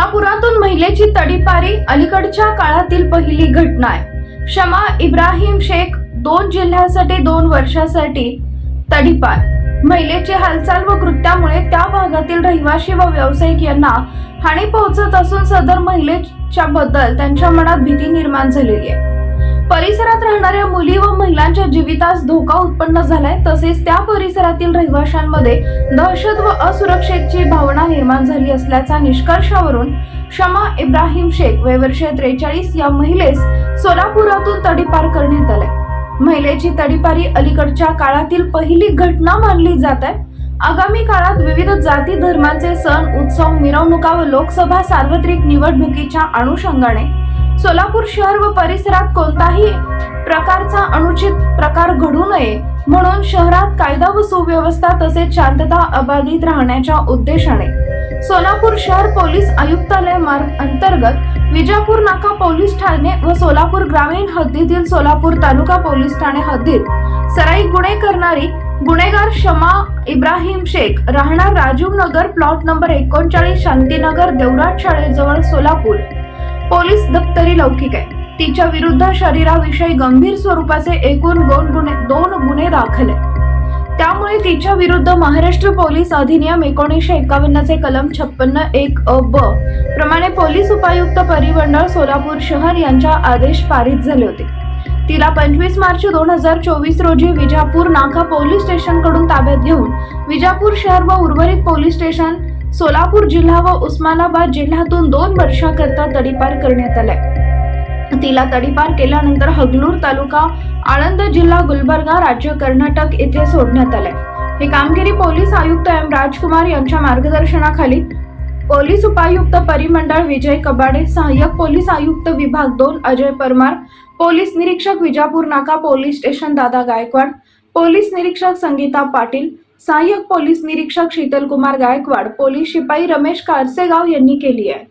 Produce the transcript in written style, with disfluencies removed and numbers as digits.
सोलापुरातून महिलेची तडीपारी अलीकडच्या काळातील पहिली घटना आहे। शमा इब्राहिम शेख 2 जिल्ह्यासाठी 2 वर्षासाठी तडीपार। महिलेची हालचाल व कृत्यामुळे त्या भागातील रहिवासी व व्यावसायिक यांना हानी पोहोचत असून सदर महिलेच्या बद्दल त्यांच्या मनात भीती निर्माण झालेली आहे। परिसरात राहणाऱ्या मुली व महिलांच्या जीवितास धोका उत्पन्न झालाय, तसेच त्या परिसरातील रहिवाशांमध्ये दहशत व असुरक्षेची भावना निर्माण झाली असल्याच्या निष्कर्षावरून शमा इब्राहिम शेख वय वर्ष 43 या महिलेस सोलापुरातून तडीपार करण्यात आले। महिलेची तडीपारी अलीकडच्या काळातील पहिली घटना मानली जात आहे। आगामी काळात विविध जाती धर्मांचे सण उत्सव मिरवणुका व लोकसभा सार्वत्रिक निवडणुकीच्या अनुषंगाने सोलापूर शहर व परिसरात कोणताही प्रकारचा अनुचित प्रकार घडू नये म्हणून शहरात कायदा व सुव्यवस्था तसेच शांतता अबाधित राहण्याच्या उद्देशाने सोलापूर शहर पोलीस आयुक्तालय अंतर्गत विजापूर नाका पोलीस ठाणे व सोलापूर ग्रामीण हद्दीतील सोलापूर तालुका पोलीस ठाणे हद्दीत सराई गुन्हे करणारी गुन्हेगार शमा इब्राहिम शेख राहणार राजीव नगर प्लॉट नंबर 39 शांतीनगर देवराट शाळेजवळ सोलापूर पोलीस दप्तरी लौकिक आहे। तिच्या विरुद्ध शरीराविषयी गंभीर स्वरूपाचे एकूण 2 गुन्हे दाखल आहेत। त्यामुळे तिच्या विरुद्ध महाराष्ट्र पोलीस अधिनियम 1951 चे कलम 56(1) अ ब प्रमाणे पोलीस उपायुक्त परिमंडळ सोलापूर शहर यांच्या आदेश पारित झाले होते। तिला 25 मार्च 2024 रोजी विजापूर नाका पोलीस स्टेशन कडून ताब्यात घेऊन विजापूर शहर व उर्वरित पोलीस स्टेशन सोलापूर जिल्हा व उस्मानाबाद जिल्ह्यातून 2 वर्षाकरता तडीपार करण्यात आले। तिला तडीपार केल्यानंतर हगलूर तालुका आळंद जिल्हा गुलबर्गा राज्य कर्नाटक येथे सोडण्यात आले। हे कामगिरी पोलीस आयुक्त एम राजकुमार यांच्या मार्गदर्शनाखाली पोलीस उपायुक्त परिमंडळ विजय कबाडे, सहाय्यक पोलीस आयुक्त विभाग 2 अजय परमार, पोलीस निरीक्षक विजापूर नाका पोलीस स्टेशन दादा गायकवाड, पोलीस निरीक्षक संगीता पाटील, सहाय्यक पोलीस निरीक्षक शीतल कुमार गायकवाड, पोलीस शिपाई रमेश कारसेगाव यांनी केली आहे।